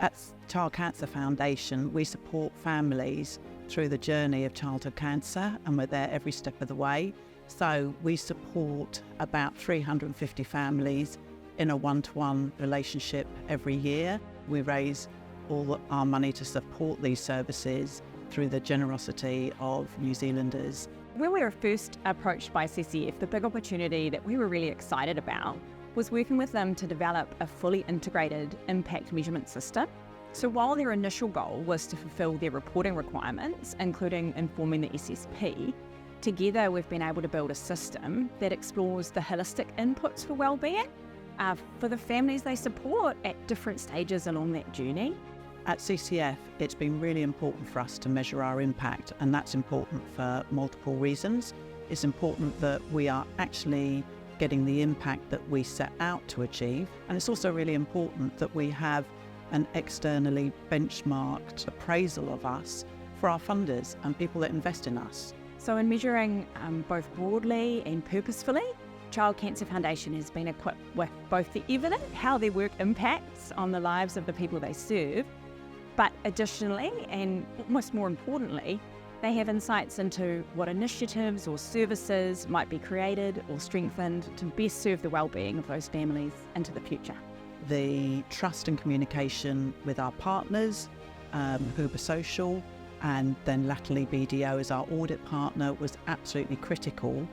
At Child Cancer Foundation, we support families through the journey of childhood cancer, and we're there every step of the way. So we support about 350 families in a one-to-one relationship every year. We raise all our money to support these services through the generosity of New Zealanders. When we were first approached by CCF, the big opportunity that we were really excited about was working with them to develop a fully integrated impact measurement system. So while their initial goal was to fulfil their reporting requirements, including informing the SSP, together we've been able to build a system that explores the holistic inputs for wellbeing for the families they support at different stages along that journey. At CCF, it's been really important for us to measure our impact, and that's important for multiple reasons. It's important that we are actually getting the impact that we set out to achieve, and it's also really important that we have an externally benchmarked appraisal of us for our funders and people that invest in us. So in measuring both broadly and purposefully, Child Cancer Foundation has been equipped with both the evidence, how their work impacts on the lives of the people they serve, but additionally, and almost more importantly, they have insights into what initiatives or services might be created or strengthened to best serve the wellbeing of those families into the future. The trust and communication with our partners, Huber Social, and then latterly BDO as our audit partner was absolutely critical,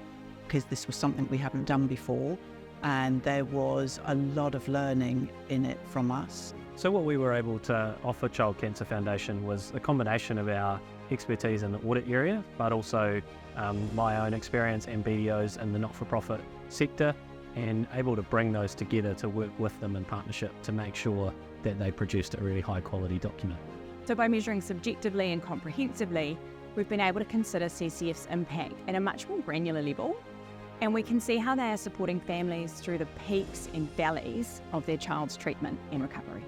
because this was something we hadn't done before, and there was a lot of learning in it from us. So what we were able to offer Child Cancer Foundation was a combination of our expertise in the audit area, but also my own experience and BDO's in the not-for-profit sector, and able to bring those together to work with them in partnership to make sure that they produced a really high quality document. So by measuring subjectively and comprehensively, we've been able to consider CCF's impact at a much more granular level, and we can see how they are supporting families through the peaks and valleys of their child's treatment and recovery.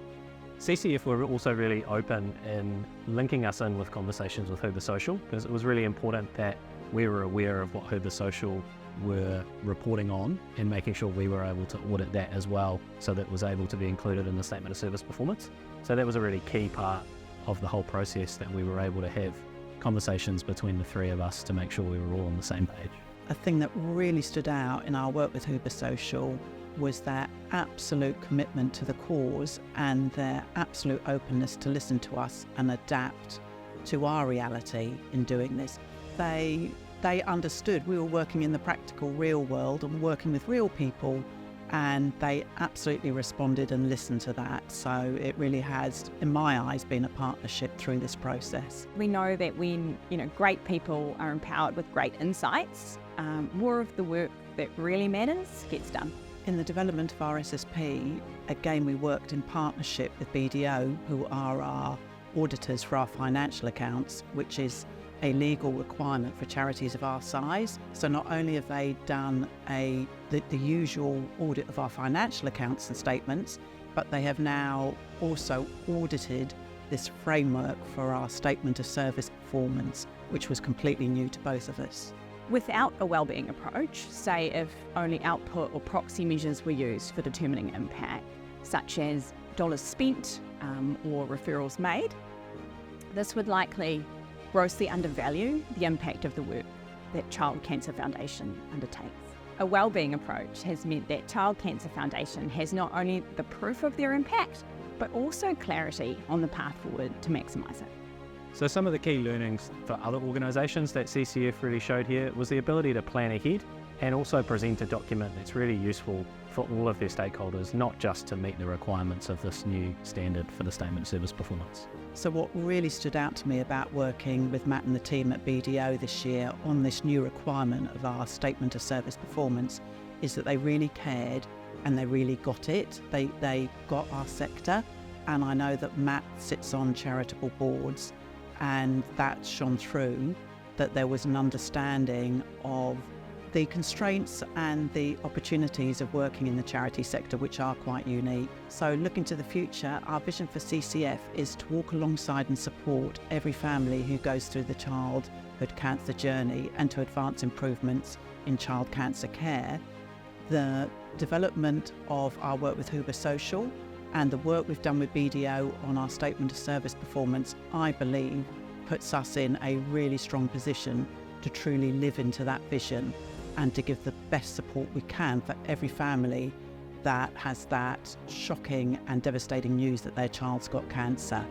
CCF were also really open in linking us in with conversations with Huber Social, because it was really important that we were aware of what Huber Social were reporting on and making sure we were able to audit that as well, so that it was able to be included in the statement of service performance. So that was a really key part of the whole process, that we were able to have conversations between the three of us to make sure we were all on the same page. A thing that really stood out in our work with Huber Social was their absolute commitment to the cause and their absolute openness to listen to us and adapt to our reality in doing this. They understood we were working in the practical real world and working with real people, and they absolutely responded and listened to that. So it really has, in my eyes, been a partnership through this process. We know that when great people are empowered with great insights, more of the work that really matters gets done. In the development of our SSP, again, we worked in partnership with BDO, who are our auditors for our financial accounts, which is a legal requirement for charities of our size. So not only have they done the usual audit of our financial accounts and statements, but they have now also audited this framework for our statement of service performance, which was completely new to both of us. Without a wellbeing approach, say if only output or proxy measures were used for determining impact, such as dollars spent or referrals made, this would likely grossly undervalue the impact of the work that Child Cancer Foundation undertakes. A wellbeing approach has meant that Child Cancer Foundation has not only the proof of their impact, but also clarity on the path forward to maximise it. So some of the key learnings for other organisations that CCF really showed here was the ability to plan ahead and also present a document that's really useful for all of their stakeholders, not just to meet the requirements of this new standard for the statement of service performance. So what really stood out to me about working with Matt and the team at BDO this year on this new requirement of our statement of service performance is that they really cared and they really got it. They got our sector, and I know that Matt sits on charitable boards, and that shone through that there was an understanding of the constraints and the opportunities of working in the charity sector, which are quite unique. So looking to the future, our vision for CCF is to walk alongside and support every family who goes through the childhood cancer journey and to advance improvements in child cancer care. The development of our work with Huber Social And the work we've done with BDO on our statement of service performance, I believe, puts us in a really strong position to truly live into that vision and to give the best support we can for every family that has that shocking and devastating news that their child's got cancer.